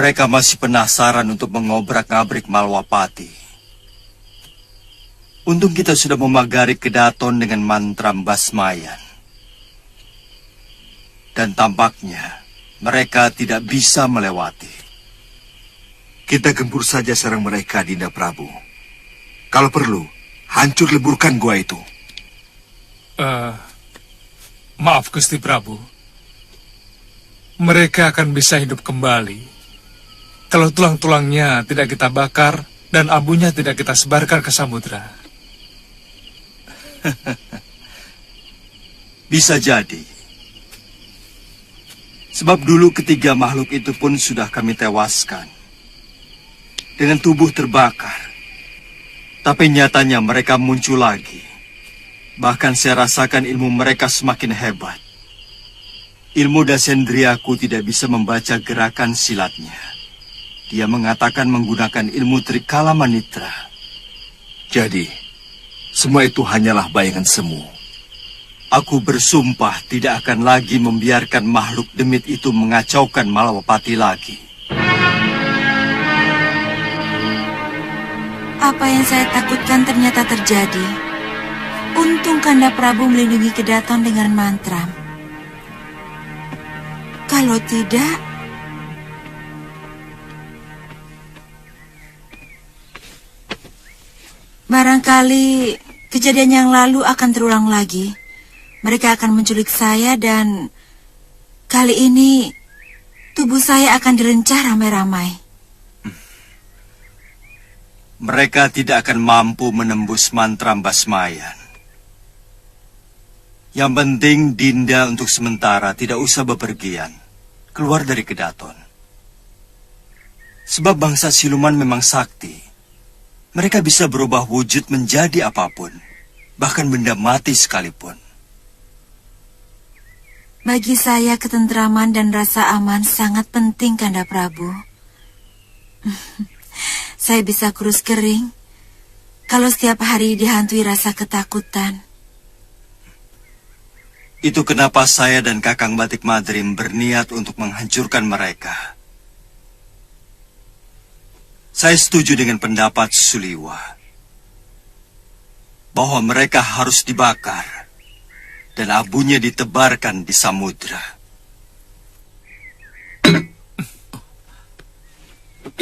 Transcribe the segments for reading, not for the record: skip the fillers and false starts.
Mereka masih penasaran untuk mengobrak-ngabrik Malwapati. Untung kita sudah memagari Kedaton dengan mantra Basmayan. Dan tampaknya mereka tidak bisa melewati. Kita gempur saja sarang mereka, Dinda Prabu. Kalau perlu, hancur leburkan gua itu. Maaf, Gusti Prabu. Mereka akan bisa hidup kembali kalau tulang-tulangnya tidak kita bakar dan abunya tidak kita sebarkan ke samudra. Bisa jadi. Sebab dulu ketiga makhluk itu pun sudah kami tewaskan dengan tubuh terbakar. Tapi nyatanya mereka muncul lagi. Bahkan saya rasakan ilmu mereka semakin hebat. Ilmu Dasendriaku tidak bisa membaca gerakan silatnya. Dia mengatakan menggunakan ilmu Trikala Manitra. Jadi, semua itu hanyalah bayangan semu. Aku bersumpah tidak akan lagi membiarkan makhluk demit itu mengacaukan Malwapati lagi. Apa yang saya takutkan ternyata terjadi. Untung Kanda Prabu melindungi Kedaton dengan mantra. Kalau tidak, barangkali kejadian yang lalu akan terulang lagi. Mereka akan menculik saya dan kali ini tubuh saya akan direncah ramai-ramai. Mereka tidak akan mampu menembus mantra Basmayan. Yang penting Dinda untuk sementara tidak usah bepergian, keluar dari Kedaton. Sebab bangsa siluman memang sakti. Mereka bisa berubah wujud menjadi apapun, bahkan benda mati sekalipun. Bagi saya ketentraman dan rasa aman sangat penting, Kanda Prabu. Saya bisa kurus kering kalau setiap hari dihantui rasa ketakutan. Itu kenapa saya dan Kakang Batik Madrim berniat untuk menghancurkan mereka. Saya setuju dengan pendapat Suliwa bahwa mereka harus dibakar dan abunya ditebarkan di samudra.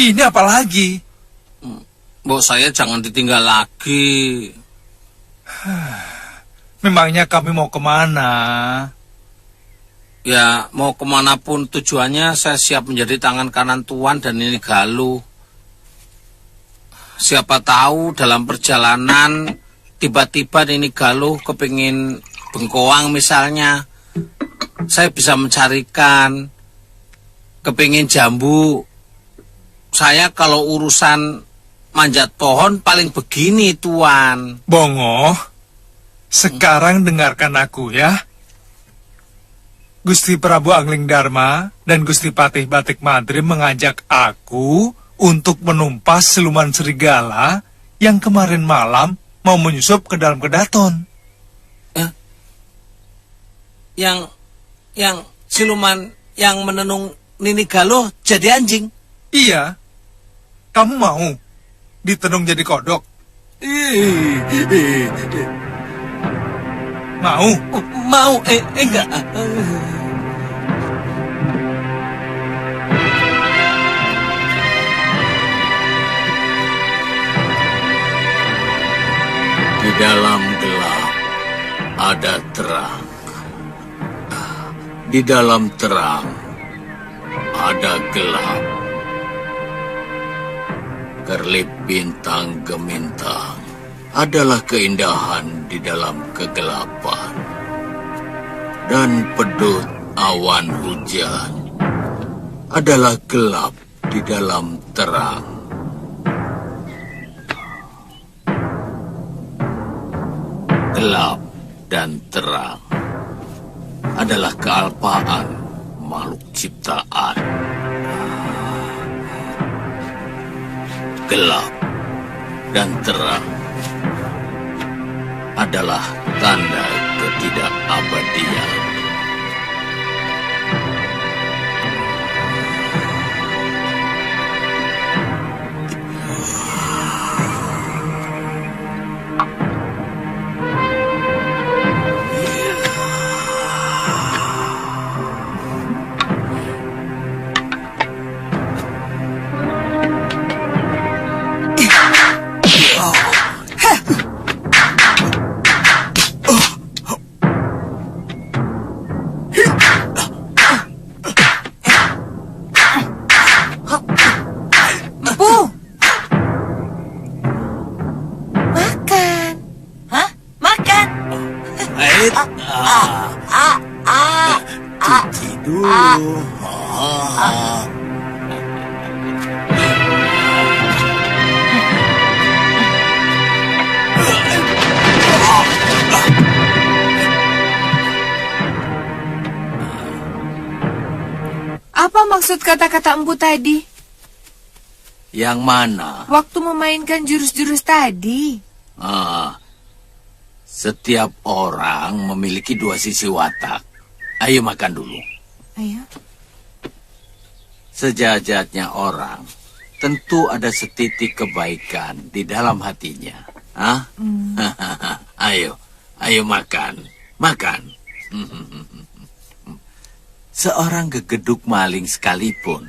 Ini apa lagi? Mbok saya jangan ditinggal lagi. Memangnya kami mau kemana? Ya, mau kemanapun tujuannya, saya siap menjadi tangan kanan Tuan dan ini Galuh. Siapa tahu dalam perjalanan, tiba-tiba ini Galuh kepingin bengkoang misalnya. Saya bisa mencarikan, kepingin jambu. Saya kalau urusan manjat pohon paling begini, Tuan. Bongo, sekarang dengarkan aku ya. Gusti Prabu Angling Dharma dan Gusti Patih Batik Madrim mengajak aku untuk menumpas siluman serigala yang kemarin malam mau menyusup ke dalam Kedaton. Yang siluman yang menenung Nini Galuh jadi anjing? Iya. Kamu mau ditenung jadi kodok? Mau? Mau, enggak. Di dalam gelap ada terang. Di dalam terang ada gelap. Kerlip bintang gemintang adalah keindahan di dalam kegelapan. Dan pedut awan hujan adalah gelap di dalam terang. Gelap dan terang adalah kealpaan makhluk ciptaan. Gelap dan terang adalah tanda ketidakabadian. maksud kata-kata Empu tadi? Yang mana? Waktu memainkan jurus-jurus tadi. Setiap orang memiliki dua sisi watak. Ayo makan dulu. Ayo. Sejajatnya orang tentu ada setitik kebaikan di dalam hatinya. Ayo makan. Seorang gegeduk maling sekalipun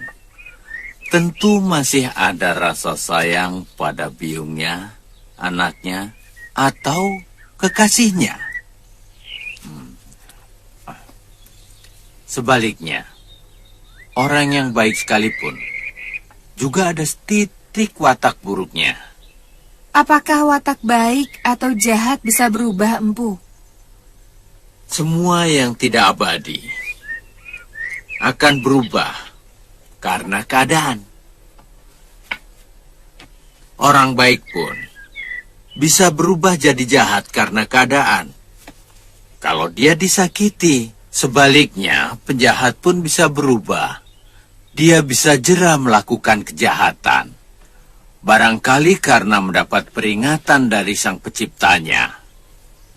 tentu masih ada rasa sayang pada biungnya, anaknya, atau kekasihnya. Sebaliknya, orang yang baik sekalipun juga ada titik watak buruknya. Apakah watak baik atau jahat bisa berubah, Empu? Semua yang tidak abadi akan berubah karena keadaan. Orang baik pun bisa berubah jadi jahat karena keadaan. Kalau dia disakiti, sebaliknya penjahat pun bisa berubah. Dia bisa jera melakukan kejahatan. Barangkali karena mendapat peringatan dari sang penciptanya.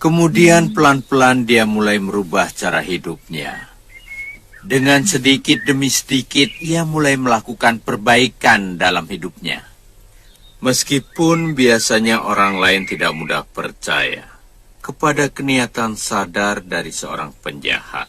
Kemudian pelan-pelan dia mulai merubah cara hidupnya. Dengan sedikit demi sedikit ia mulai melakukan perbaikan dalam hidupnya. Meskipun biasanya orang lain tidak mudah percaya kepada keniatan sadar dari seorang penjahat.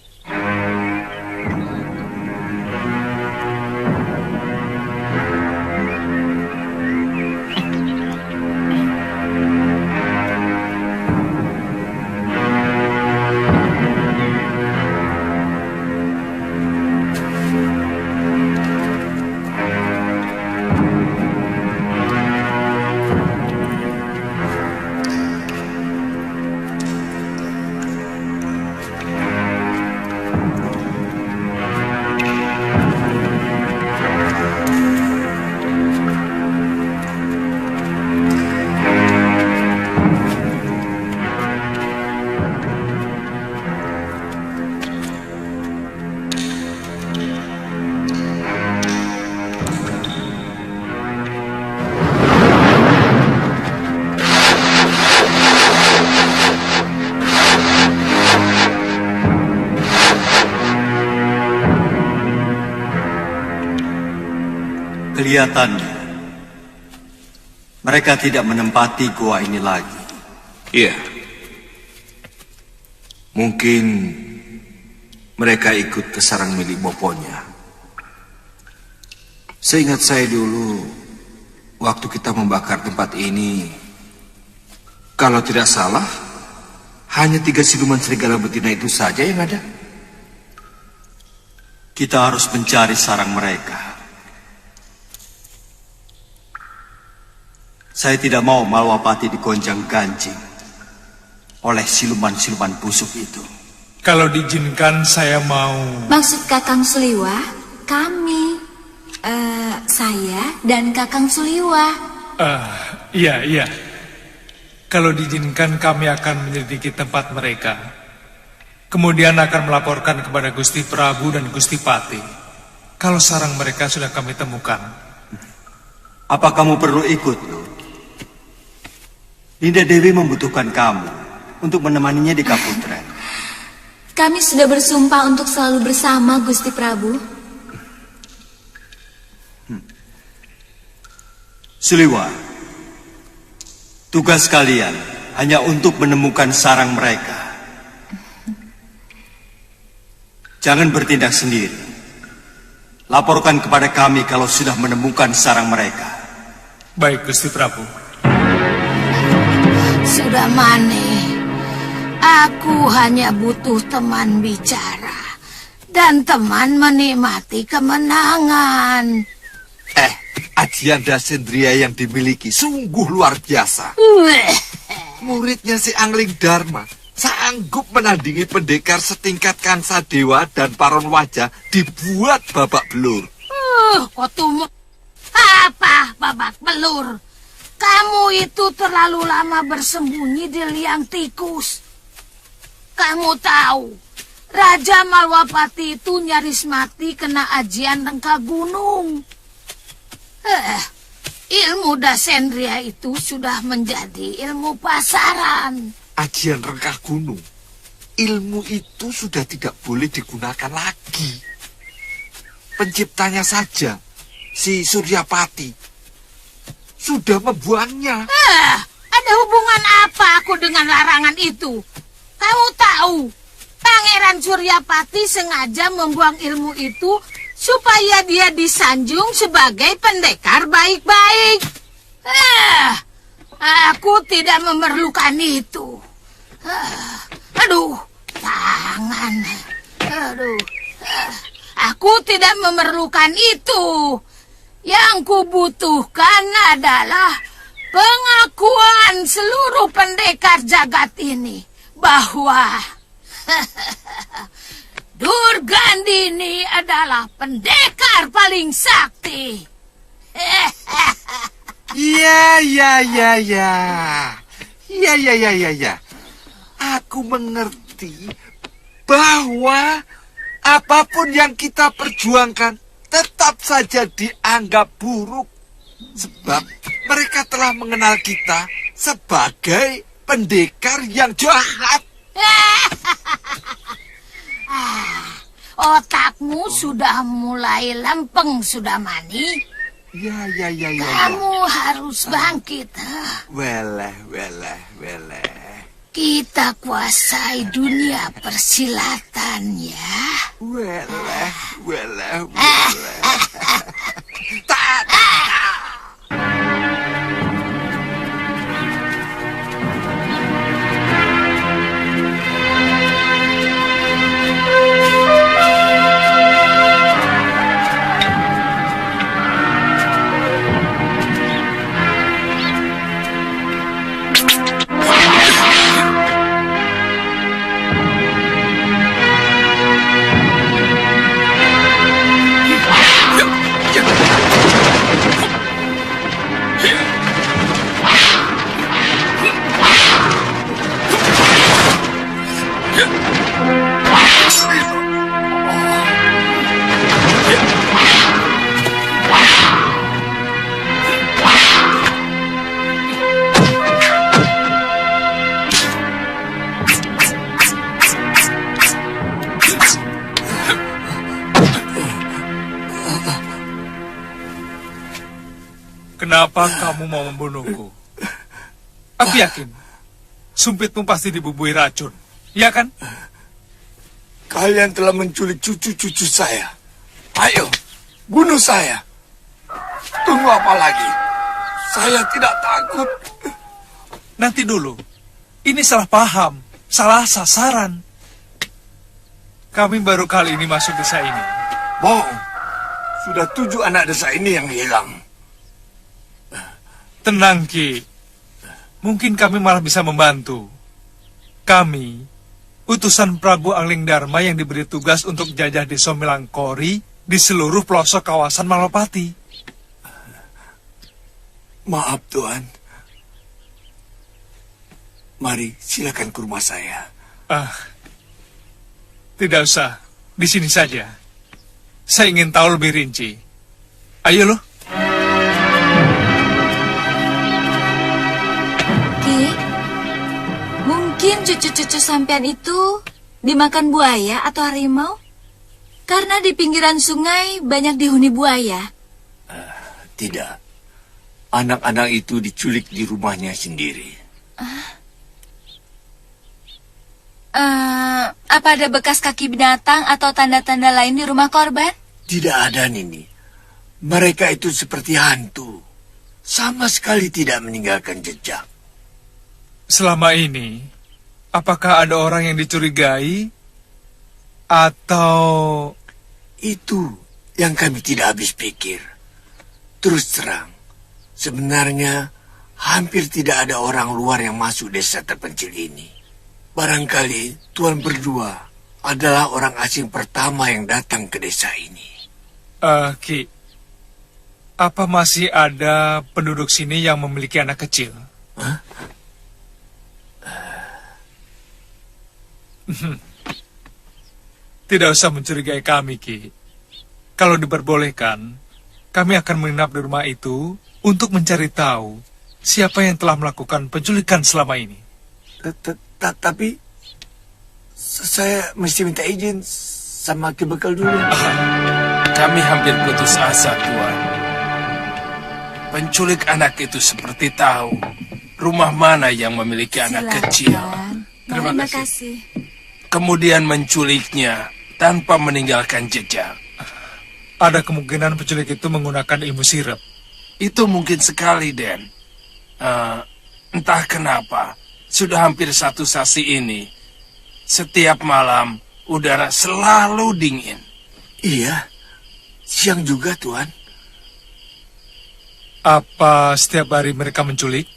Kelihatannya mereka tidak menempati gua ini lagi. Iya. Mungkin mereka ikut ke sarang milik boponya. Seingat saya dulu, waktu kita membakar tempat ini, kalau tidak salah, hanya 3 siluman serigala betina itu saja yang ada. Kita harus mencari sarang mereka. Saya tidak mau Malwapati digonjang ganjing oleh siluman-siluman busuk itu. Kalau diizinkan saya mau... Maksud Kakang Suliwa, kami, saya dan Kakang Suliwa. Iya. Kalau diizinkan kami akan menyelidiki tempat mereka. Kemudian akan melaporkan kepada Gusti Prabu dan Gusti Pati. Kalau sarang mereka sudah kami temukan. Apa kamu perlu ikut, Lur? Dinda Dewi membutuhkan kamu untuk menemaninya di Kaputren. Kami sudah bersumpah untuk selalu bersama, Gusti Prabu. Suliwa, tugas kalian hanya untuk menemukan sarang mereka. Jangan bertindak sendiri. Laporkan kepada kami kalau sudah menemukan sarang mereka. Baik, Gusti Prabu. Sudah maneh, aku hanya butuh teman bicara dan teman menikmati kemenangan. Adianda Sendria yang dimiliki sungguh luar biasa. Muridnya si Angling Dharma sanggup menandingi pendekar setingkat Kansa Dewa dan Paron Wajah dibuat babak belur. Kotumu apa babak belur? Kamu itu terlalu lama bersembunyi di liang tikus. Kamu tahu, Raja Malwapati itu nyaris mati kena ajian rengka gunung. Ilmu Dasendria itu sudah menjadi ilmu pasaran. Ajian rengkah gunung. Ilmu itu sudah tidak boleh digunakan lagi. Penciptanya saja, si Suryapati, sudah membuangnya. Ada hubungan apa aku dengan larangan itu? Kamu tahu, Pangeran Suryapati sengaja membuang ilmu itu supaya dia disanjung sebagai pendekar baik-baik. Aku tidak memerlukan itu. Aduh, tangan. Aduh, aku tidak memerlukan itu. Yang kubutuhkan adalah pengakuan seluruh pendekar jagat ini bahwa Durgandini adalah pendekar paling sakti. Ya. Aku mengerti bahwa apapun yang kita perjuangkan tetap saja dianggap buruk. Sebab mereka telah mengenal kita sebagai pendekar yang jahat. Otakmu sudah mulai lempeng, Sudamani. Ya. Kamu harus bangkit. Weleh. Kita kuasai dunia persilatan ya. Weleh. Kenapa kamu mau membunuhku? Aku yakin sumpitmu pasti dibubui racun, ya kan? Kalian telah menculik cucu-cucu saya. Ayo, bunuh saya. Tunggu apa lagi? Saya tidak takut. Nanti dulu. Ini salah paham, salah sasaran. Kami baru kali ini masuk desa ini. Bohong. Sudah 7 anak desa ini yang hilang. Tenang, Ki. Mungkin kami malah bisa membantu. Kami, utusan Prabu Angling Dharma yang diberi tugas untuk jajah desa Milangkori di seluruh pelosok kawasan Malwapati. Maaf, Tuan. Mari, silakan ke rumah saya. Tidak usah. Di sini saja. Saya ingin tahu lebih rinci. Ayo loh. Mungkin cucu-cucu sampean itu dimakan buaya atau harimau? Karena di pinggiran sungai banyak dihuni buaya. Tidak. Anak-anak itu diculik di rumahnya sendiri. Apa ada bekas kaki binatang atau tanda-tanda lain di rumah korban? Tidak ada, Nini. Mereka itu seperti hantu. Sama sekali tidak meninggalkan jejak. Selama ini, apakah ada orang yang dicurigai? Atau... Itu yang kami tidak habis pikir. Terus terang, sebenarnya hampir tidak ada orang luar yang masuk desa terpencil ini. Barangkali Tuan berdua adalah orang asing pertama yang datang ke desa ini. Ki, apa masih ada penduduk sini yang memiliki anak kecil? Hah? Tidak usah mencurigai kami, Ki. Kalau diperbolehkan, kami akan menginap di rumah itu untuk mencari tahu siapa yang telah melakukan penculikan selama ini. Tapi saya mesti minta izin sama Ki Bekal dulu. Kami hampir putus asa, Tuan. Penculik anak itu seperti tahu rumah mana yang memiliki anak kecil. Terima kasih. Kemudian menculiknya tanpa meninggalkan jejak. Ada kemungkinan penculik itu menggunakan ilmu sirap. Itu mungkin sekali, Den. Entah kenapa, sudah hampir 1 sasi ini, setiap malam udara selalu dingin. Iya, siang juga, Tuan. Apa setiap hari mereka menculik?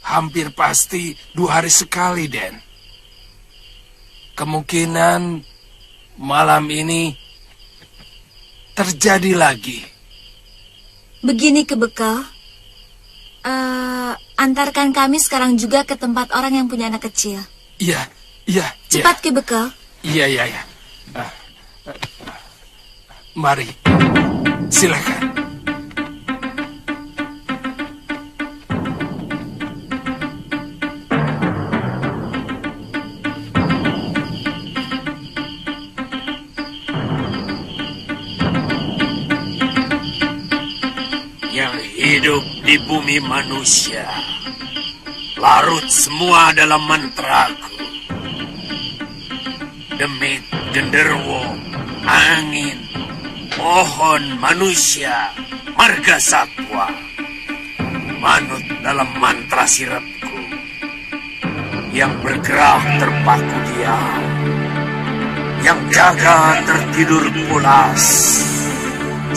Hampir pasti 2 hari sekali, Den. Kemungkinan malam ini terjadi lagi. Begini Ki Bekal, antarkan kami sekarang juga ke tempat orang yang punya anak kecil. Iya. Cepat Ki Bekal. Iya. Mari, silakan. Hidup di bumi manusia, larut semua dalam mantraku. Demit, genderwo, angin, pohon, manusia, marga satwa, manut dalam mantra sirapku. Yang bergerak terpaku diam, yang jaga tertidur pulas.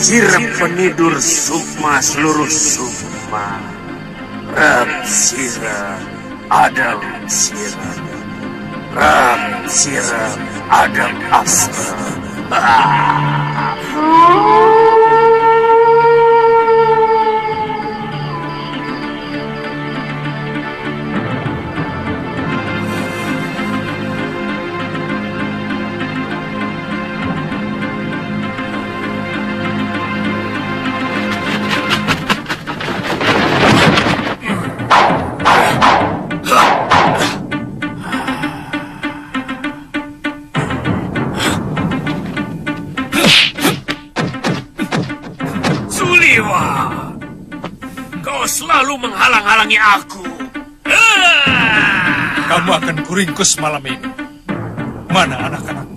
Sirap penidur sukma seluruh sukma. Rab sirap, adam sirap. Rab sirap, adam asra. Selalu menghalang-halangi aku. Kamu akan kuringkus malam ini. Mana anak-anakmu?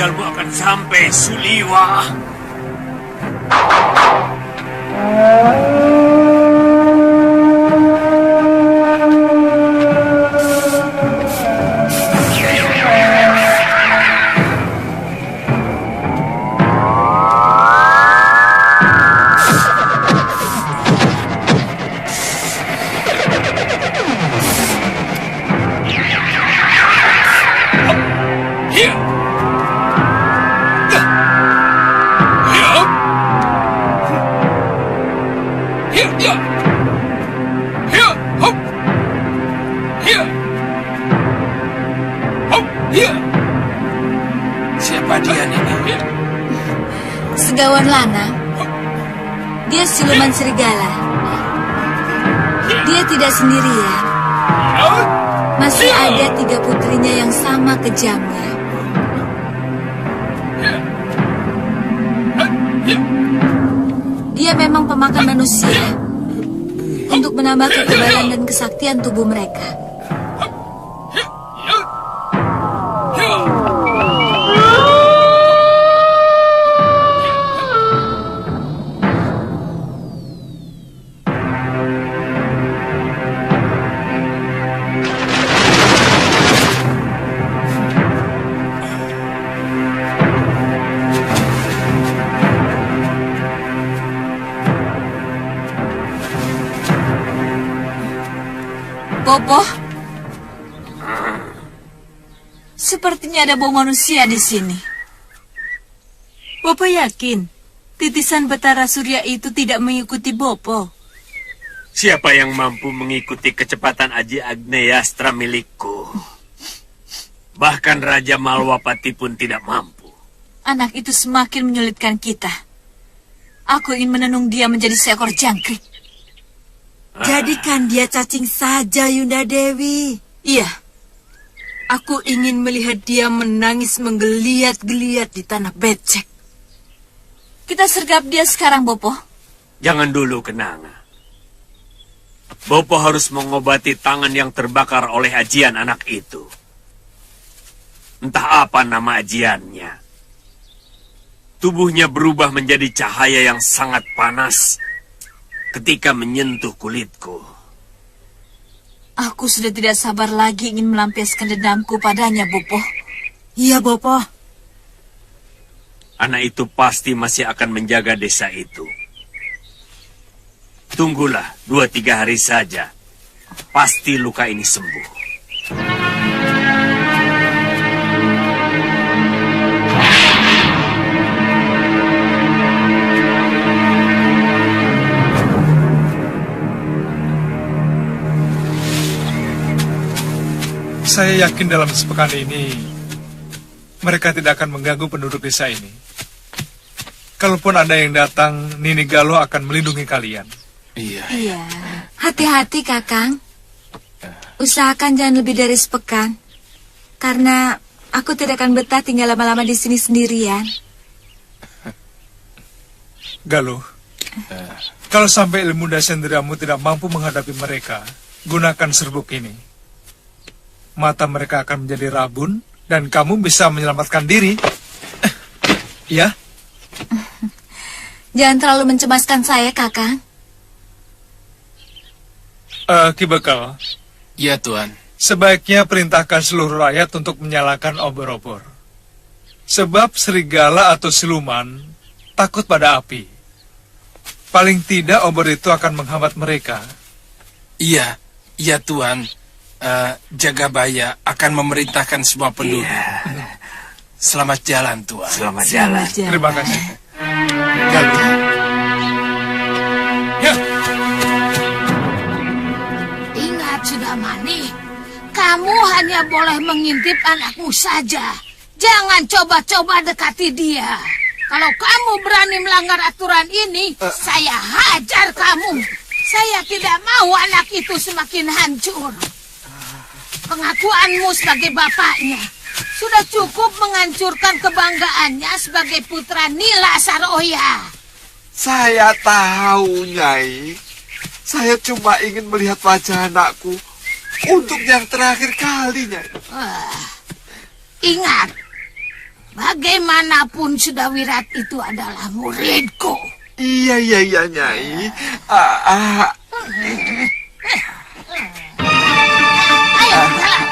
ajalmu akan sampai, Suliwa. Siapa dia, Nini? Segawan Lana. Dia siluman serigala. Dia tidak sendirian. Masih ada 3 putrinya yang sama kejamnya. Dia memang pemakan manusia untuk menambah kekebalan dan kesaktian tubuh mereka. Bopo, sepertinya ada bau manusia di sini. Bopo yakin titisan Betara Surya itu tidak mengikuti Bopo? Siapa yang mampu mengikuti kecepatan Aji Agneyastra milikku? Bahkan Raja Malwapati pun tidak mampu. Anak itu semakin menyulitkan kita. Aku ingin menenung dia menjadi seekor jangkrik. Jadikan dia cacing saja, Yunda Dewi. Iya. Aku ingin melihat dia menangis menggeliat-geliat di tanah becek. Kita sergap dia sekarang, Bopo. Jangan dulu, Kenanga. Bopo harus mengobati tangan yang terbakar oleh ajian anak itu. Entah apa nama ajiannya. Tubuhnya berubah menjadi cahaya yang sangat panas ketika menyentuh kulitku. Aku sudah tidak sabar lagi ingin melampiaskan dendamku padanya, Bopo. Iya, Bopo. Anak itu pasti masih akan menjaga desa itu. Tunggulah 2-3 hari saja. Pasti luka ini sembuh. Saya yakin dalam sepekan ini mereka tidak akan mengganggu penduduk desa ini. Kalaupun ada yang datang, Nini Galuh akan melindungi kalian. Iya. Hati-hati, Kakang. Usahakan jangan lebih dari sepekan. Karena aku tidak akan betah tinggal lama-lama di sini sendirian. Galuh, kalau sampai ilmu dasendriamu tidak mampu menghadapi mereka, gunakan serbuk ini. Mata mereka akan menjadi rabun, dan kamu bisa menyelamatkan diri. Ya? Jangan terlalu mencemaskan saya, Kakang. Ki Bekal. Ya, Tuan. Sebaiknya perintahkan seluruh rakyat untuk menyalakan obor-obor. Sebab serigala atau siluman takut pada api. Paling tidak obor itu akan menghambat mereka. Iya, Tuan. Jagabaya akan memerintahkan semua penduduk. Selamat jalan, Tuan. Selamat jalan. Terima kasih. Ya. Ingat, Sudamani, kamu hanya boleh mengintip anakmu saja. Jangan coba-coba dekati dia. Kalau kamu berani melanggar aturan ini, saya hajar kamu. Saya tidak mau anak itu semakin hancur. Pengakuanmu sebagai bapaknya sudah cukup menghancurkan kebanggaannya sebagai putra Nila Saroya. Saya tahu, Nyai. Saya cuma ingin melihat wajah anakku untuk yang terakhir kali, Nyai. Ingat, Bagaimanapun sudah Wirat itu adalah muridku. Iya, Nyai. Ayo, jalan.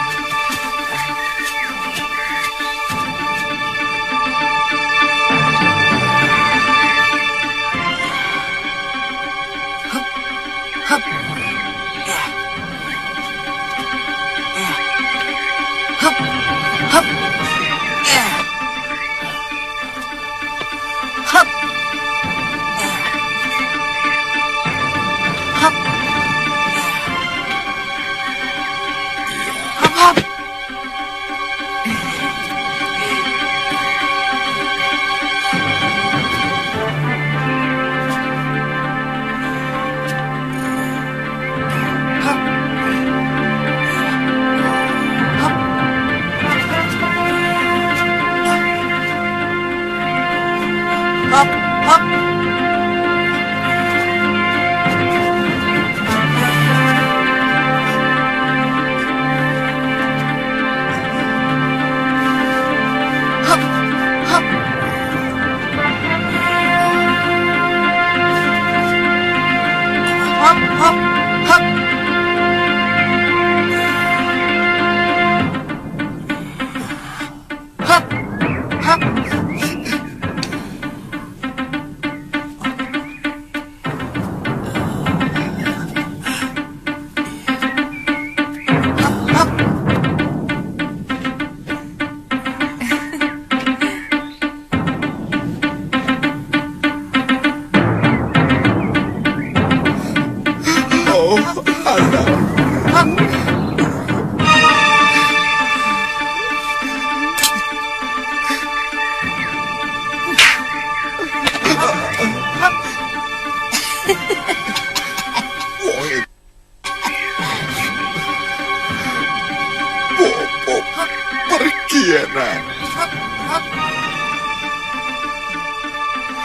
Pergi, anak.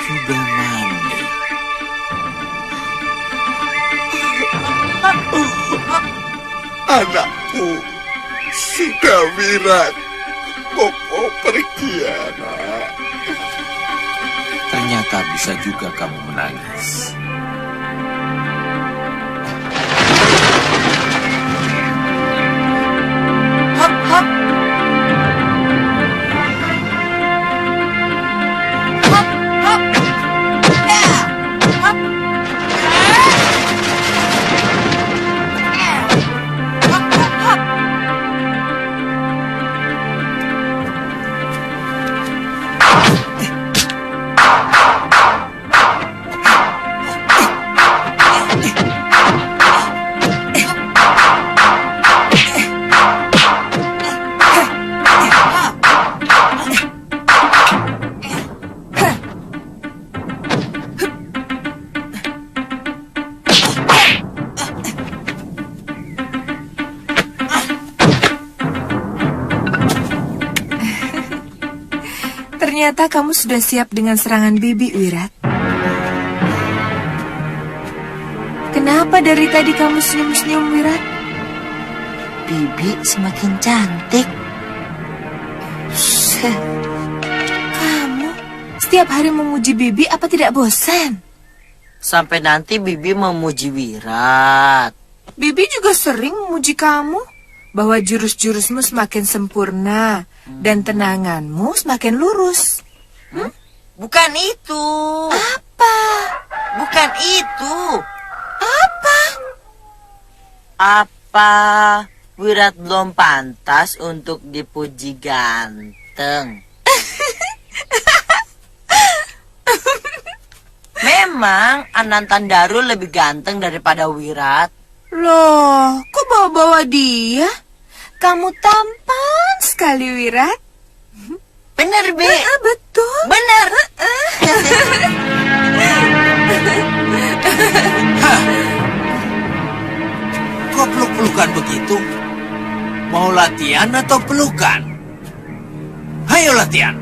Sudah mandi. Anakku sudah Wirat. Bopo pergi, anak. Ternyata bisa juga kamu menangis. Ternyata kamu sudah siap dengan serangan Bibi, Wirat. Kenapa dari tadi kamu senyum-senyum, Wirat? Bibi semakin cantik. Kamu setiap hari memuji Bibi apa tidak bosan? Sampai nanti Bibi memuji Wirat. Bibi juga sering memuji kamu bahwa jurus-jurusmu semakin sempurna dan tenanganmu semakin lurus. Bukan itu. Apa? Bukan itu. Apa? Apa Wirat belum pantas untuk dipuji ganteng? Memang Anantandaru lebih ganteng daripada Wirat. Loh, kok bawa-bawa dia? Kamu tampan sekali, Wirat. Bener, Be. Betul. Bener. Kok peluk-pelukan begitu? Mau latihan atau pelukan? Hayo latihan.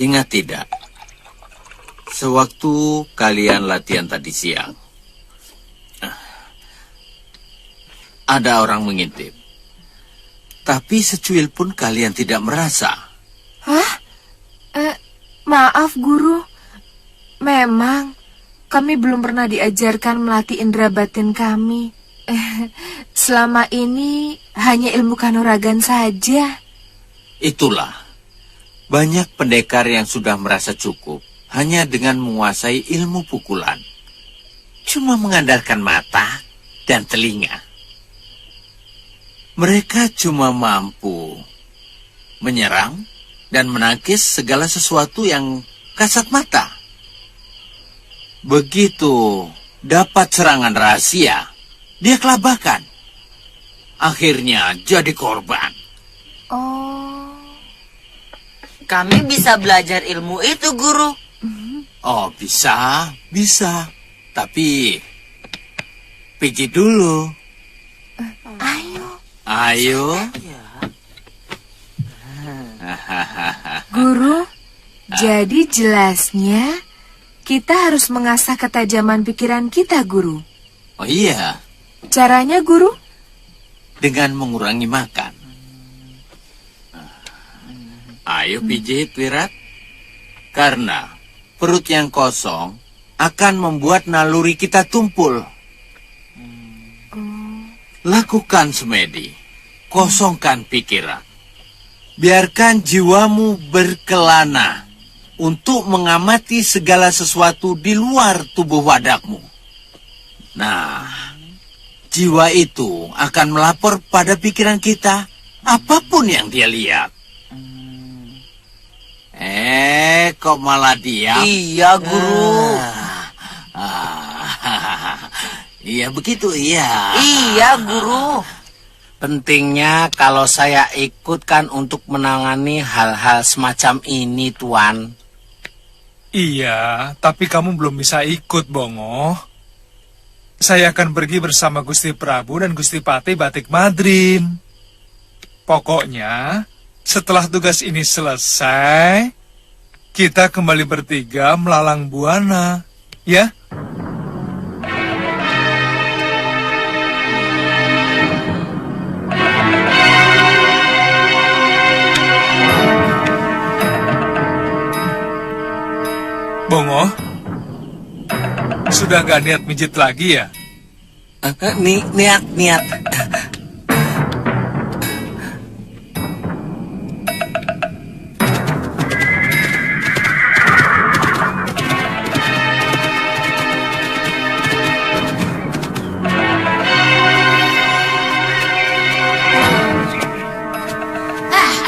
Ingat tidak? Sewaktu kalian latihan tadi siang, ada orang mengintip. Tapi secuil pun kalian tidak merasa. Hah? Maaf, Guru. Memang, kami belum pernah diajarkan melatih indera batin kami. Selama ini hanya ilmu kanuragan saja. Itulah, banyak pendekar yang sudah merasa cukup hanya dengan menguasai ilmu pukulan. Cuma mengandalkan mata dan telinga. Mereka cuma mampu menyerang dan menangkis segala sesuatu yang kasat mata. Begitu dapat serangan rahasia, dia kelabakan. Akhirnya jadi korban. Oh. Kami bisa belajar ilmu itu, Guru. Oh, bisa. Tapi pijit dulu. Ayo. Guru, jadi jelasnya kita harus mengasah ketajaman pikiran kita, Guru. Oh iya, Caranya, Guru? dengan mengurangi makan. Ayo pijit, Wirat. Karena perut yang kosong akan membuat naluri kita tumpul. Lakukan semedi. Kosongkan pikiran. Biarkan jiwamu berkelana untuk mengamati segala sesuatu di luar tubuh wadakmu. Nah, jiwa itu akan melapor pada pikiran kita apapun yang dia lihat. Kok malah diam? Iya, Guru. Iya begitu, iya. Iya, Guru. Pentingnya kalau saya ikutkan untuk menangani hal-hal semacam ini, Tuan. Iya, tapi kamu belum bisa ikut, Bongo. Saya akan pergi bersama Gusti Prabu dan Gusti Pati Batik Madrin. Pokoknya, setelah tugas ini selesai, kita kembali bertiga melalang buana, ya? Bongo, sudah gak niat mijit lagi ya? Niat.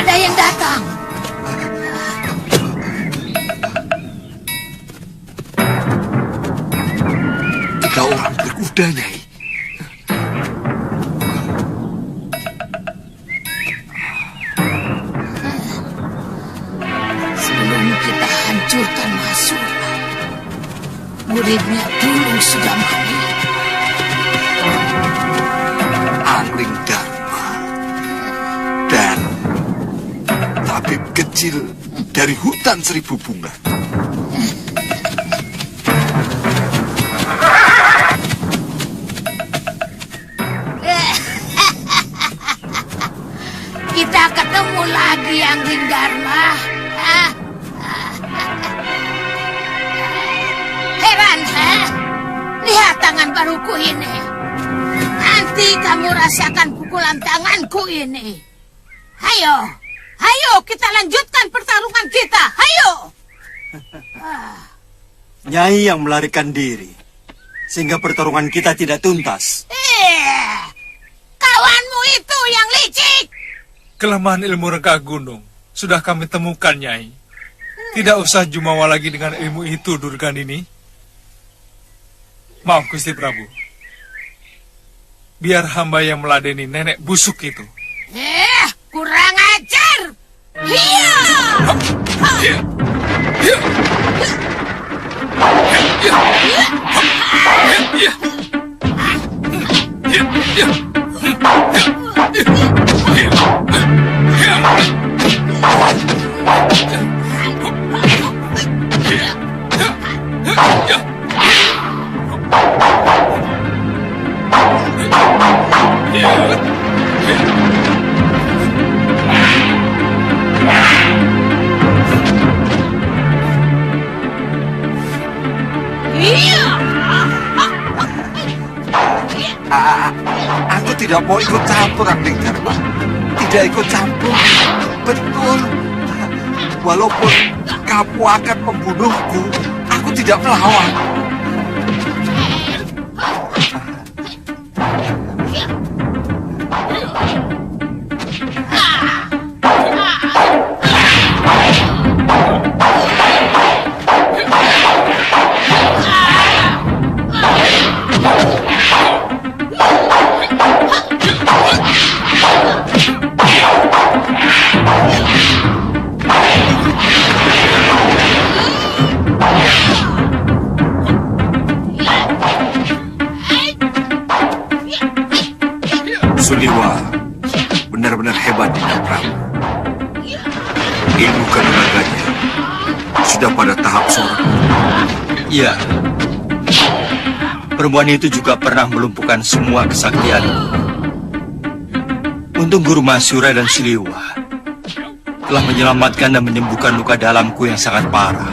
Ada yang datang. Tiga orang berkuda, Nyai. Sebelum kita hancurkan Masura, muridnya dulu sudah mati. Angling Dharma dan tabib kecil dari hutan seribu bunga. Kita ketemu lagi, Angling Dharma. Heran, lihat tangan baruku ini. Nanti kamu rasakan pukulan tanganku ini. Ayo, kita lanjutkan pertarungan kita. Ayo. Nyai yang melarikan diri, sehingga pertarungan kita tidak tuntas. Kawanmu itu yang licik. Kelemahan ilmu rengga gunung sudah kami temukan, Nyai. Tidak usah jumawa lagi dengan ilmu itu, Durganini. Maaf, Gusti Prabu. Biar hamba yang meladeni nenek busuk itu. Kurang ajar. Iya. mau ikut campur, Angling Dharma. Tidak ikut campur. Betul. Walaupun kamu akan membunuhku, aku tidak melawan. Suliwa benar-benar hebat, Dinda Prabu. Ilmu kanuraganya sudah pada tahap sorak. Iya. Perempuan itu juga pernah melumpuhkan semua kesaktian. Untung Guru Masura dan Siliwa telah menyelamatkan dan menyembuhkan luka dalamku yang sangat parah.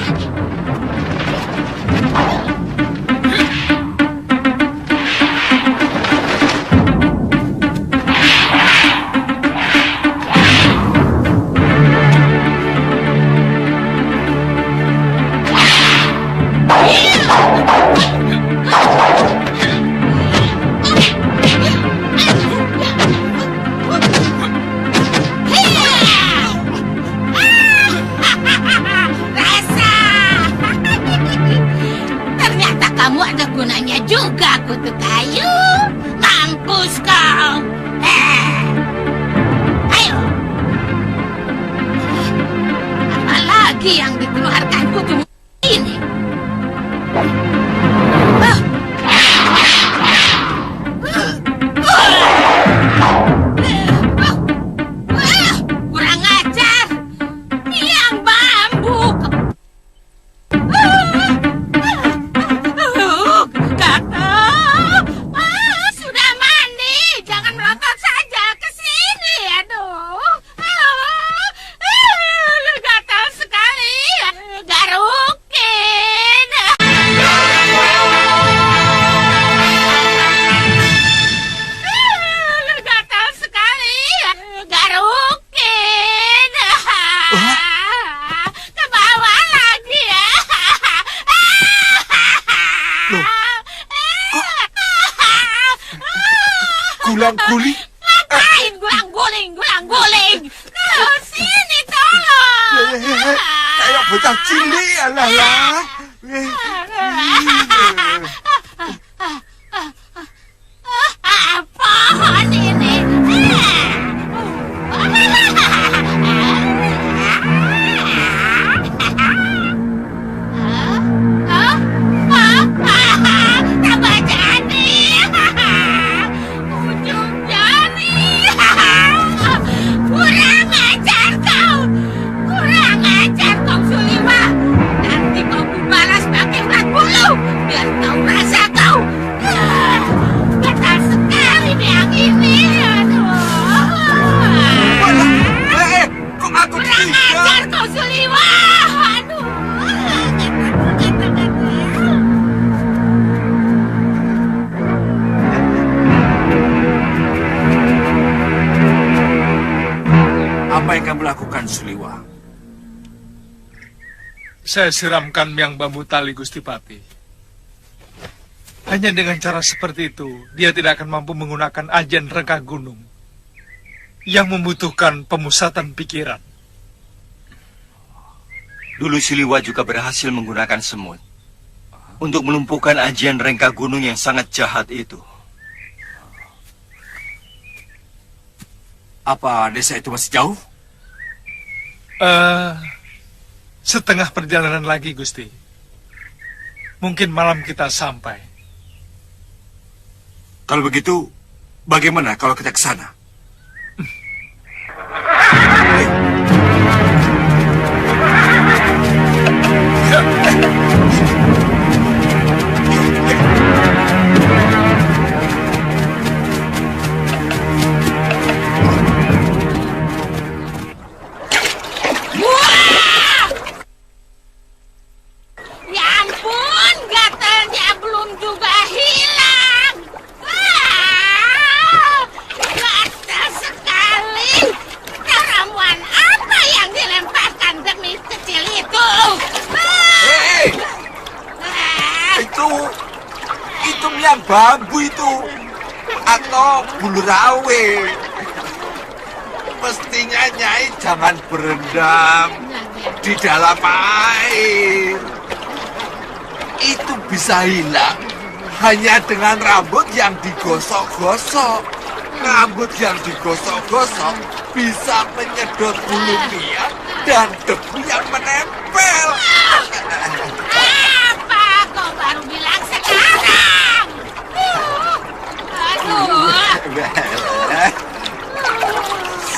Gulang-guling? Ngapain gulang-guling? Sini tolong. Kayak bocah cilik, alah. Pohon ini. Tambah jadi. Ujung jari. Kurang ajar kau. Kurang ajar kau, Suliwa. Nanti kau kubalas pakai ulat bulu. Biar kau rasa kau. Gatal sekali nih yang ini. Kok aku kurang ajar kau, Suliwa. Aduh. Apa yang kamu lakukan, Suliwa? Saya siramkan Miang Bambu Tali, Gusti Pati. Hanya dengan cara seperti itu, dia tidak akan mampu menggunakan ajen rengkah gunung yang membutuhkan pemusatan pikiran. Dulu Siliwa juga berhasil menggunakan semut untuk melumpuhkan ajian rengkah gunung yang sangat jahat itu. Apa desa itu masih jauh? Setengah perjalanan lagi, Gusti. Mungkin malam kita sampai. Kalau begitu, bagaimana kalau kita ke sana? Ya ampun, gatalnya belum juga hilang. bambu itu atau bulu rawe. Mestinya Nyai jangan berendam di dalam air. Itu bisa hilang hanya dengan rambut yang digosok-gosok. Rambut yang digosok-gosok bisa menyedot bulu pian dan debu yang menempel. Apa kau baru bilang sekarang? Aduh.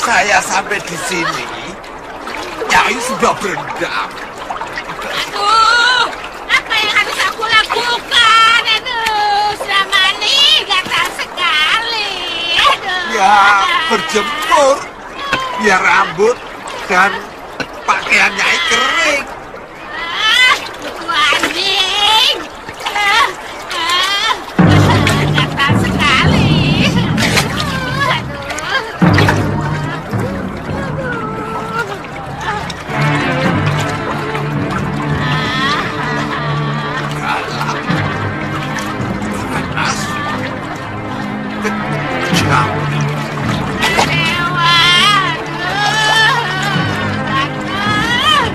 Saya sampai di sini, Nyai sudah berendam. Aduh, apa yang harus aku lakukan? Aduh, selama ini gatal sekali. Aduh. Ya, berjemur biar rambut dan pakaian Nyai kering. Butuh anjing. Gatal sekali.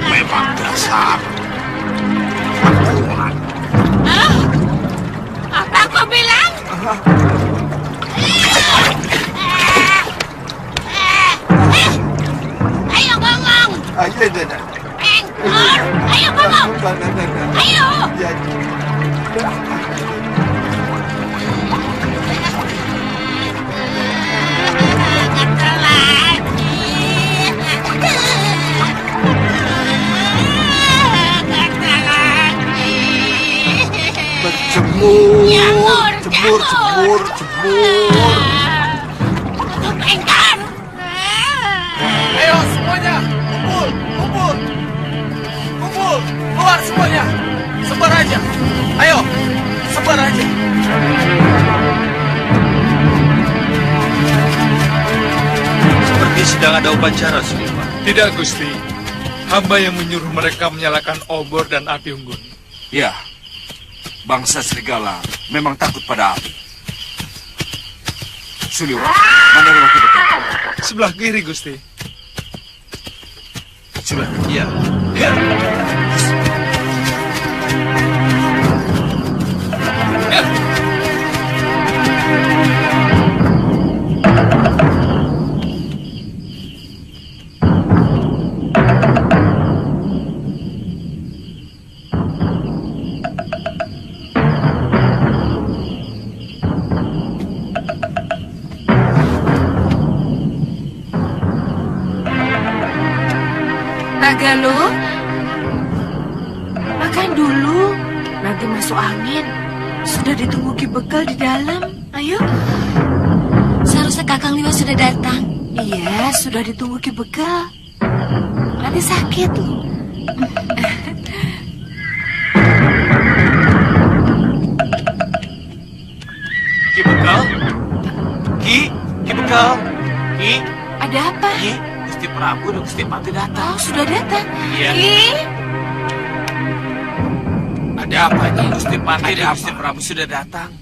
Memang dasar. Apa kau bilang? Ayo ngomong. Ayo, Nana. Engkor, ayo ngomong. Ayo. Ya. Gatal lagi. Gatal lagi. Berjemur, jemur. Tutup engkor. Ayo semuanya, kumpul, keluar semuanya, sebar aja. Ayo, sebar aja. Seperti sedang ada upacara, Suliwan. Tidak, Gusti. Hamba yang menyuruh mereka menyalakan obor dan api unggun. Ya, bangsa serigala memang takut pada api. Suliwan, mana rumah kita? Sebelah kiri, Gusti. Sudah, iya. Nagaluh, makan dulu. Nanti masuk angin. Sudah ditunggu Ki Bekal di dalam. Ayo. Seharusnya Kakang Liwa sudah datang. Iya, sudah ditunggu Ki Bekal. Nanti sakit loh. Ki Bekal? Ki Bekal? Ki? Ada apa? Ki? Gusti Prabu dan Gusti Pati datang. Oh, sudah datang. Iya. Ada apa nih? Gusti Pati dan Gusti Prabu sudah datang.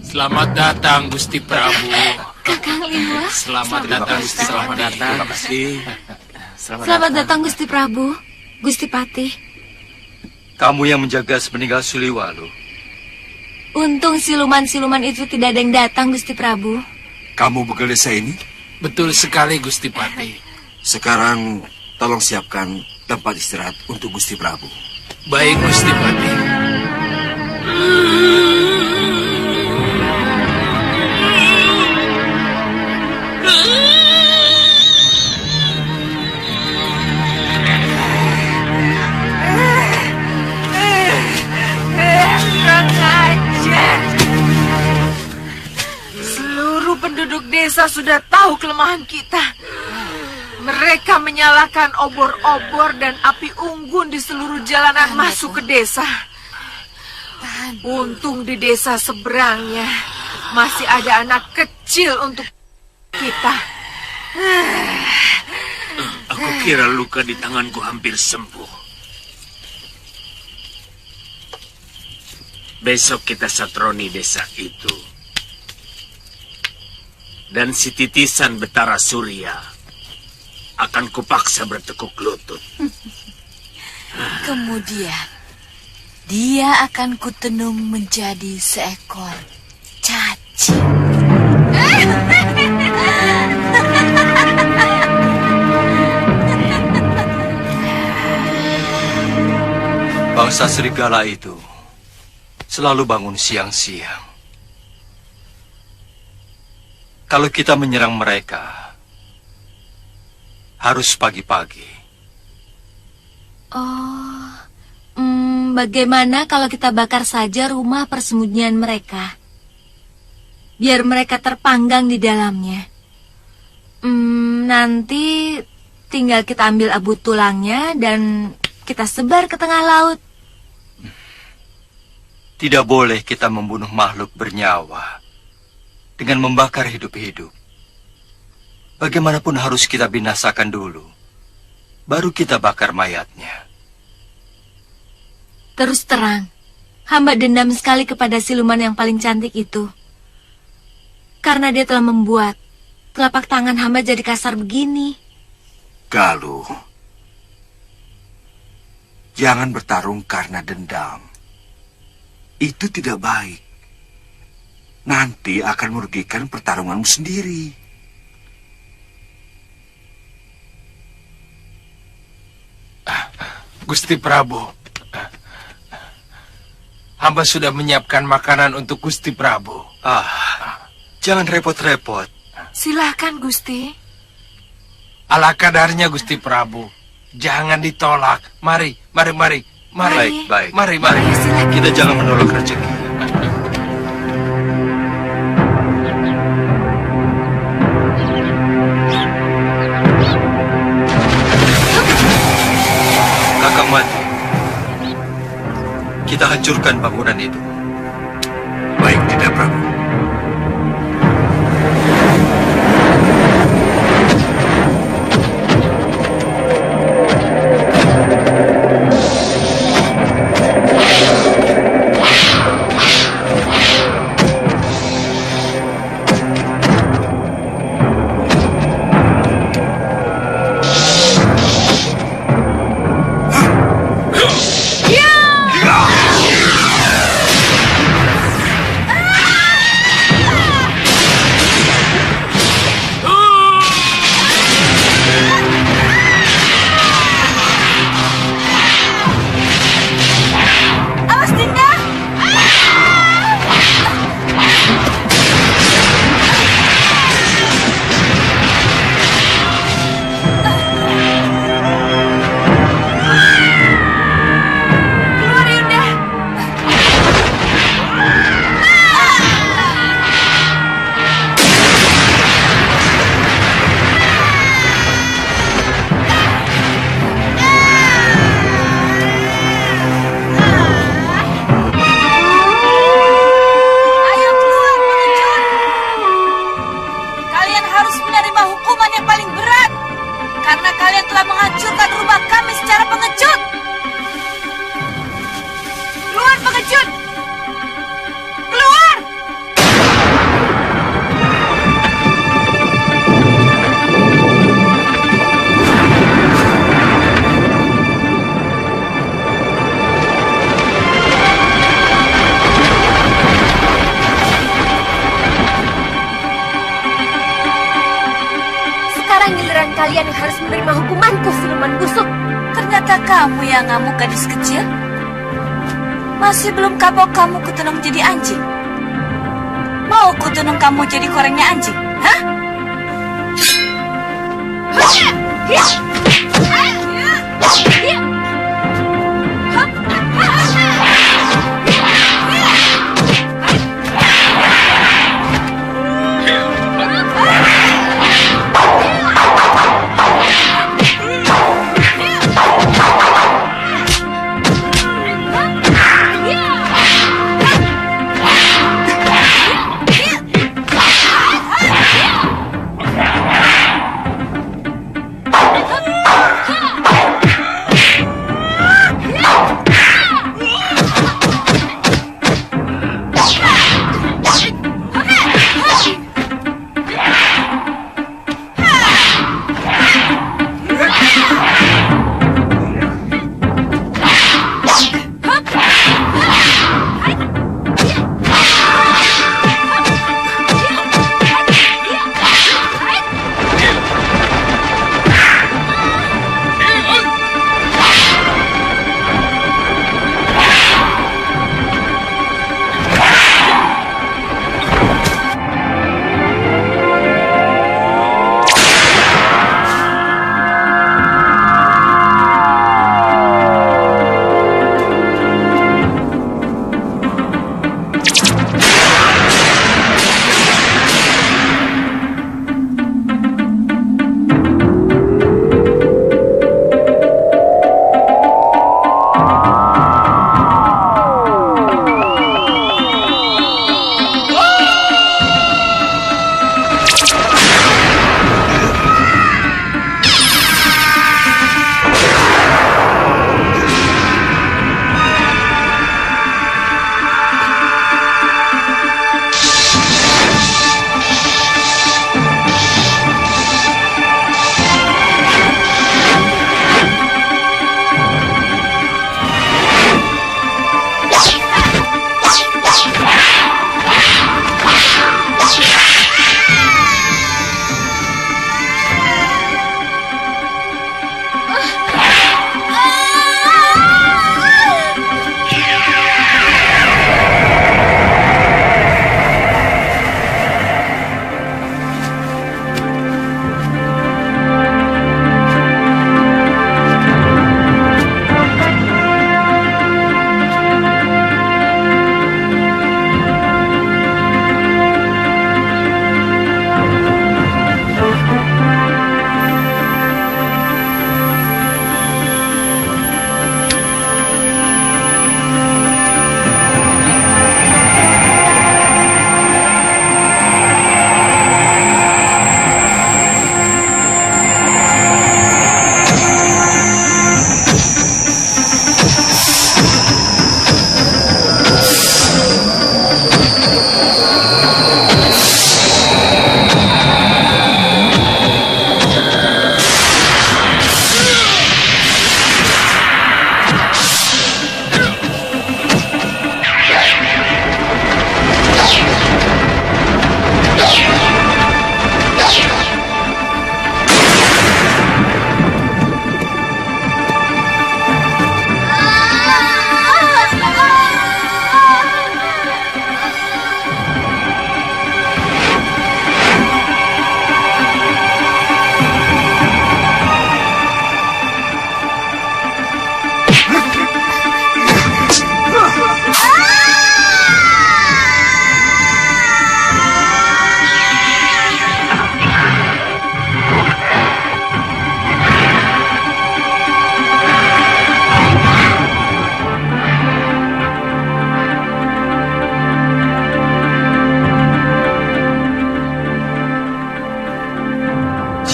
Selamat datang Gusti Prabu. Kakang Liwa. Selamat datang Gusti. Selamat datang, Gusti. Selamat datang Gusti Prabu, Gusti Patih. Kamu yang menjaga sepeninggal Suliwalu. Untung siluman-siluman itu tidak ada yang datang, Gusti Prabu. Kamu begal desa ini? Betul sekali Gusti Pati. Sekarang tolong siapkan tempat istirahat untuk Gusti Prabu. Baik Gusti Pati. Seluruh penduduk desa sudah tahu kelemahan kita. Mereka menyalakan obor-obor dan api unggun di seluruh jalanan masuk ke desa. Untung di desa seberangnya masih ada anak kecil untuk kita. Aku kira luka di tanganku hampir sembuh. Besok kita satroni desa itu. Dan si titisan Betara Surya akan kupaksa bertekuk lutut. Kemudian, dia akan kutenung menjadi seekor cacing. Bangsa serigala itu selalu bangun siang-siang. Kalau kita menyerang mereka, harus pagi-pagi. Oh, bagaimana kalau kita bakar saja rumah persembunyian mereka? Biar mereka terpanggang di dalamnya. Nanti tinggal kita ambil abu tulangnya dan kita sebar ke tengah laut. Tidak boleh kita membunuh makhluk bernyawa dengan membakar hidup-hidup. Bagaimanapun harus kita binasakan dulu, baru kita bakar mayatnya. Terus terang, hamba dendam sekali kepada siluman yang paling cantik itu. Karena dia telah membuat telapak tangan hamba jadi kasar begini. Galuh, jangan bertarung karena dendam. Itu tidak baik. Nanti akan merugikan pertarunganmu sendiri. Gusti Prabu, hamba sudah menyiapkan makanan untuk Gusti Prabu. Jangan repot-repot. Silahkan, Gusti. Ala kadarnya, Gusti Prabu. Jangan ditolak. Mari. Baik. Mari. Kita jangan menolak rezeki. Kakang Mati, kita hancurkan bangunan itu. Baik, tidak Prabu. Kalian yang harus menerima hukumanku, siluman busuk. Ternyata kamu yang ngamuk, gadis kecil. Masih belum kapok kamu kutunung jadi anjing? Mau kutunung kamu jadi korengnya anjing? Hah?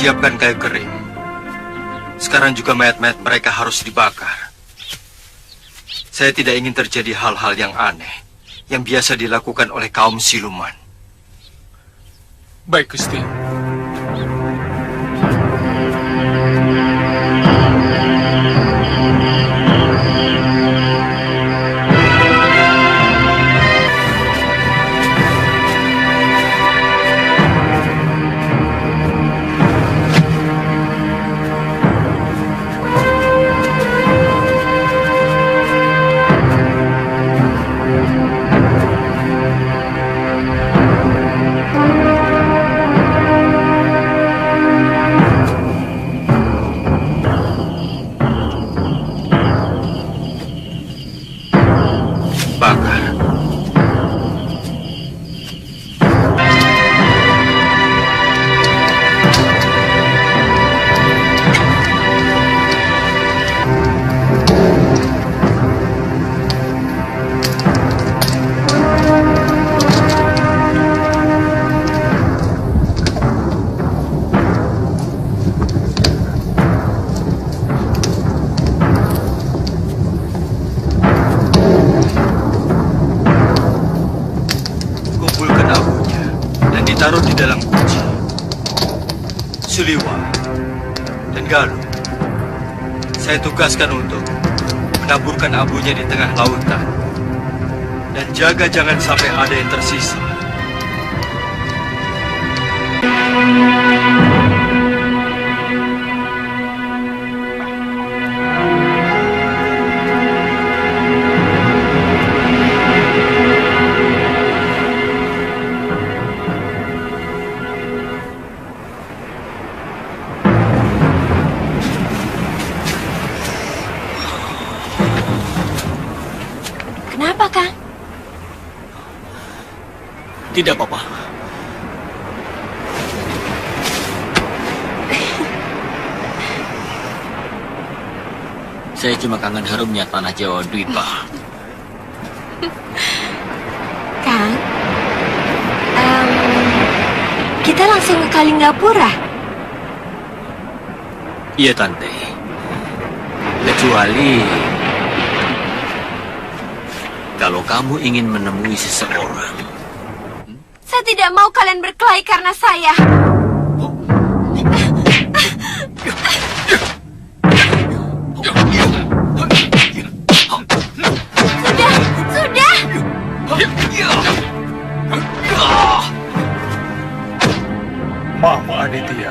siapkan kayu kering. Sekarang juga mayat-mayat mereka harus dibakar. Saya tidak ingin terjadi hal-hal yang aneh yang biasa dilakukan oleh kaum siluman. Baik, Gusti. Ditaruh di dalam kunci. Suliwa dan Galuh, saya tugaskan untuk menaburkan abunya di tengah lautan dan jaga jangan sampai ada yang tersisa. Kenapa, Kang? Tidak apa-apa. Saya cuma kangen harumnya tanah Jawa Dwipa. Kang, kita langsung ke Kalinggapura. Iya, Tante. Kecuali kalau kamu ingin menemui seseorang. Saya tidak mau kalian berkelahi karena saya. Sudah. Maaf, Aditya.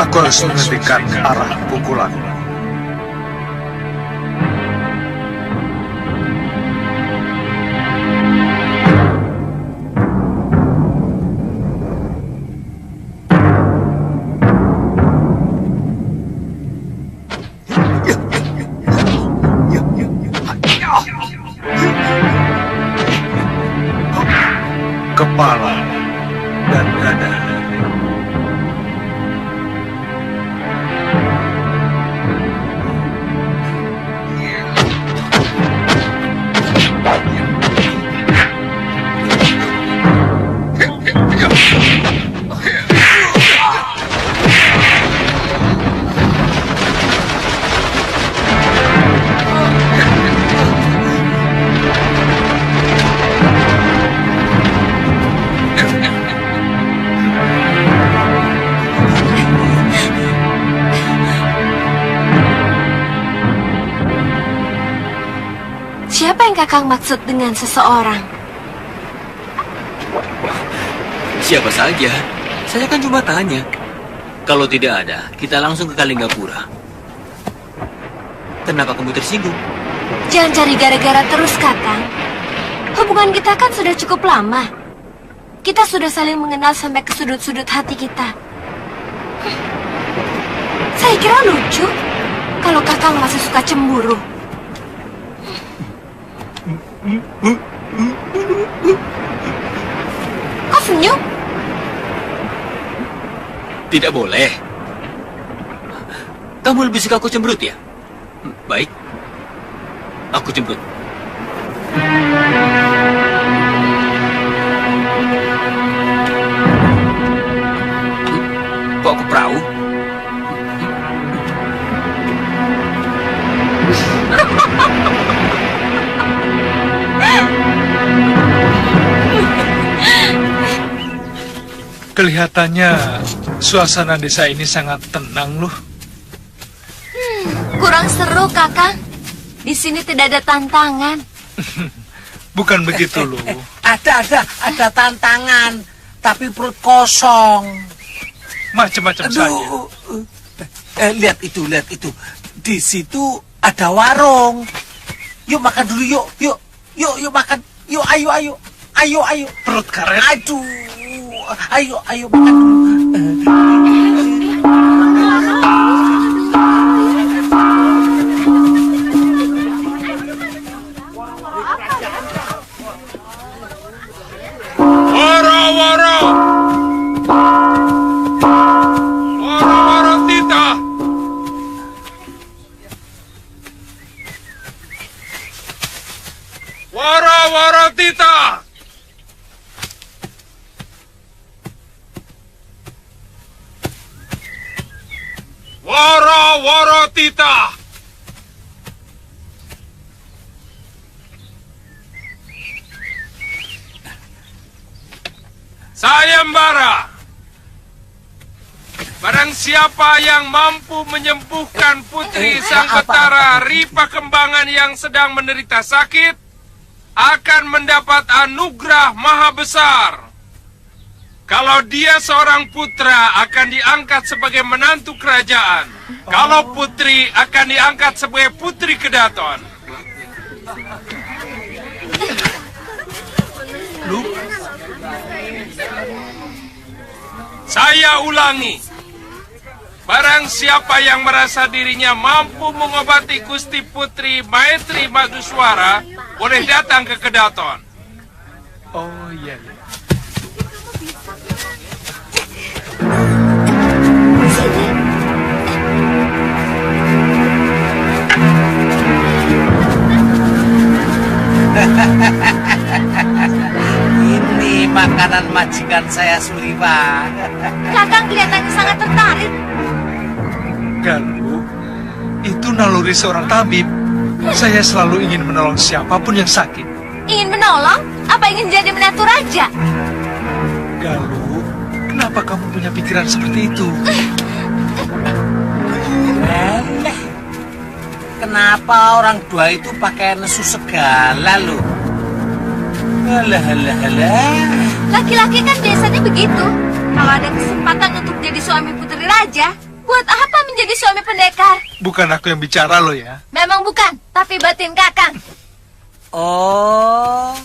Aku harus menghentikan arah pukulan. Kepala dan dada. Siapa yang Kakang maksud dengan seseorang? Siapa saja? Saya kan cuma tanya. Kalau tidak ada, kita langsung ke Kalinggapura. Kenapa kamu tersinggung? Jangan cari gara-gara terus, Kakang. Hubungan kita kan sudah cukup lama. Kita sudah saling mengenal sampai ke sudut-sudut hati kita. Saya kira lucu kalau Kakang masih suka cemburu. Kok senyum? Tidak boleh. Kamu lebih suka aku cemberut ya? Baik. Aku cemberut. Kok Kelihatannya suasana desa ini sangat tenang loh. Kurang seru, Kakang. Di sini tidak ada tantangan. Bukan begitu loh. Ada tantangan, tapi perut kosong. Macam-macam saja. Lihat itu. Di situ ada warung. Yuk makan dulu, yuk makan. Yuk, ayo. Perut karet. Aduh, ayo makan dulu. Woro Tita. Woro Tita. Woro Tita. Sayembara. Barang siapa yang mampu menyembuhkan Putri Sang Betara Ripa Kembangan yang sedang menderita sakit, akan mendapat anugerah maha besar. Kalau dia seorang putra, akan diangkat sebagai menantu kerajaan. Kalau putri, akan diangkat sebagai putri kedaton. Saya ulangi, barang siapa yang merasa dirinya mampu mengobati Gusti Putri Maitri Maduswara, boleh datang ke kedaton. Oh iya. Ini makanan majikan saya Suriwa. Kakang kelihatannya sangat tertarik. Galuh, itu naluri seorang tabib. Saya selalu ingin menolong siapapun yang sakit. Ingin menolong? Apa ingin jadi menantu raja? Galuh, kenapa kamu punya pikiran seperti itu? Kenapa orang tua itu pakai nesu segala loh? Halah. Laki-laki kan biasanya begitu. Kalau ada kesempatan untuk jadi suami putri raja, buat apa menjadi suami pendekar? Bukan aku yang bicara loh ya. Memang bukan, tapi batin Kakang. Oh,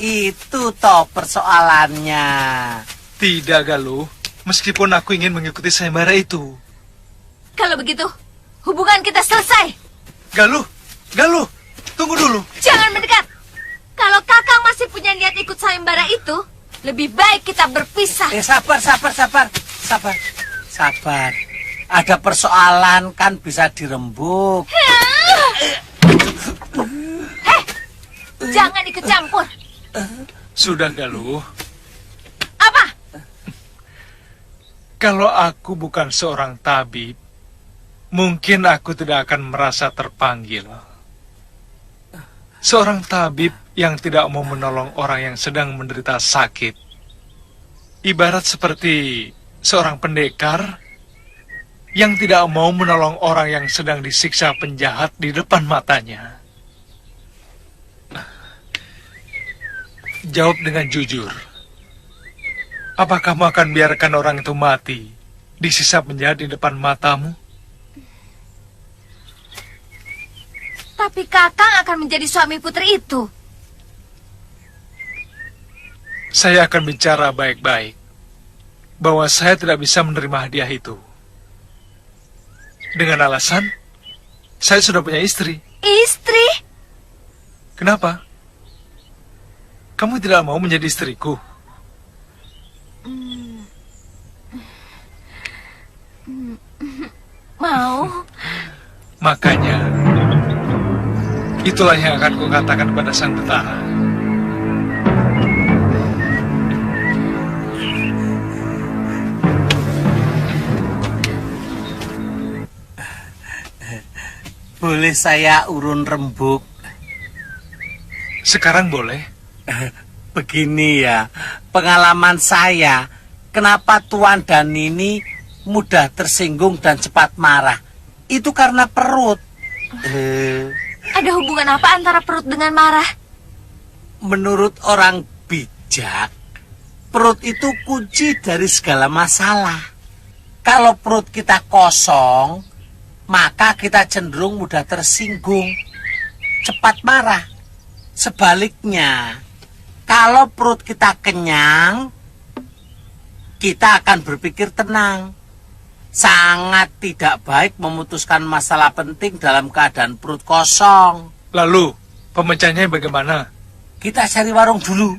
itu toh persoalannya. Tidak, Galuh. Meskipun aku ingin mengikuti sayembara itu. Kalau begitu, hubungan kita selesai. Galuh, tunggu dulu. Jangan mendekat. Kalau Kakang masih punya niat ikut sayembara itu, lebih baik kita berpisah. Sabar. Ada persoalan kan bisa dirembuk. Jangan ikut campur. Sudah, Galuh. Apa? Kalau aku bukan seorang tabib, mungkin aku tidak akan merasa terpanggil. Seorang tabib yang tidak mau menolong orang yang sedang menderita sakit, ibarat seperti seorang pendekar yang tidak mau menolong orang yang sedang disiksa penjahat di depan matanya. Jawab dengan jujur. Apa kamu akan biarkan orang itu mati disiksa penjahat di depan matamu? Tapi Kakang akan menjadi suami putri itu. Saya akan bicara baik-baik bahwa saya tidak bisa menerima hadiah itu. Dengan alasan, saya sudah punya istri. Istri? Kenapa? Kamu tidak mau menjadi istriku? Mau. Makanya, itulah yang akan kukatakan kepada Sang Betara. Boleh saya urun rembuk? Sekarang boleh? Begini ya, pengalaman saya, kenapa Tuan dan Nini mudah tersinggung dan cepat marah? Itu karena perut. Ada hubungan apa antara perut dengan marah? Menurut orang bijak, perut itu kunci dari segala masalah. Kalau perut kita kosong, maka kita cenderung mudah tersinggung, cepat marah. Sebaliknya, kalau perut kita kenyang, kita akan berpikir tenang. Sangat tidak baik memutuskan masalah penting dalam keadaan perut kosong. Lalu, pemecahnya bagaimana? Kita cari warung dulu.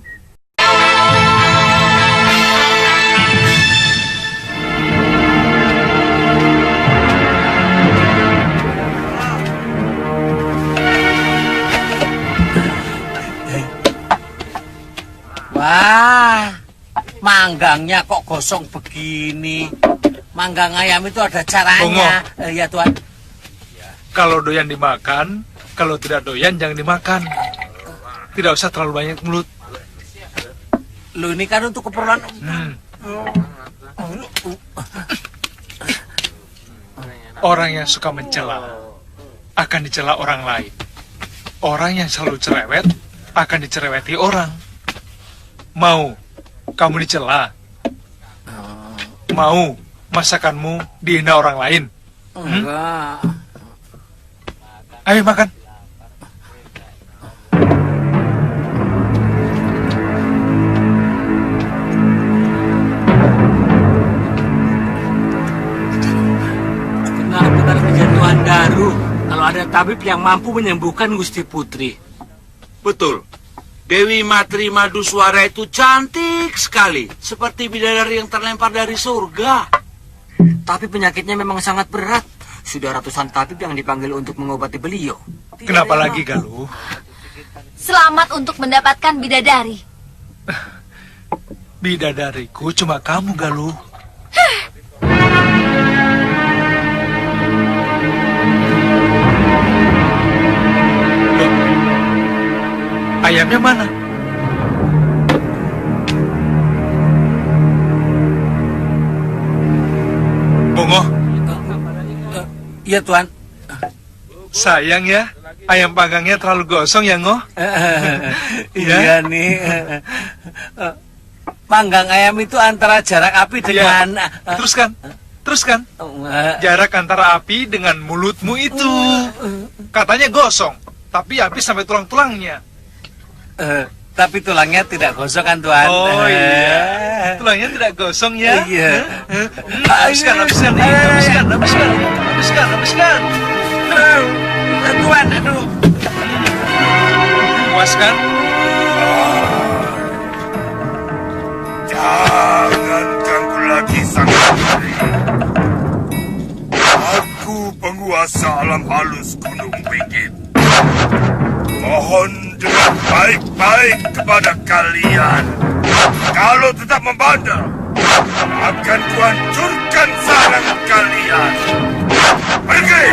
Wah, manggangnya kok gosong begini. Manggang ayam itu ada caranya. Ya Tuan. Kalau doyan dimakan, kalau tidak doyan jangan dimakan. Tidak usah terlalu banyak mulut. Lu ini kan untuk keperluan. Orang yang suka mencela akan dicela orang lain. Orang yang selalu cerewet akan dicereweti orang. Mau kamu dicela? Mau masakanmu dihina orang lain? Enggak. Ayo makan. Benar-benar kejatuhan daru kalau ada tabib yang mampu menyembuhkan Gusti Putri. Betul. Dewi Matri Maduswara itu cantik sekali, seperti bidadari yang terlempar dari surga. Tapi penyakitnya memang sangat berat. Sudah ratusan tabib yang dipanggil untuk mengobati beliau. Kenapa lagi, Galuh? Selamat untuk mendapatkan bidadari. Bidadariku cuma kamu, Galuh. Loh, ayamnya mana? Bongo. Iya Tuan. Sayang ya, ayam panggangnya terlalu gosong ya, Ngoh? Iya nih. Panggang ayam itu antara jarak api dengan... Teruskan. Jarak antara api dengan mulutmu itu. Katanya gosong, tapi api sampai tulang-tulangnya. Tapi tulangnya tidak gosong kan Tuan? Oh iya, tulangnya tidak gosong ya? Iya. Habiskan. Tuan, aduh. Puas kan? Jangan ganggu lagi sang putri. Aku penguasa alam halus Gunung Bukit. Mohon dengan baik-baik kepada kalian. Kalau tetap membandel, akan kuhancurkan sarang kalian. Pergi!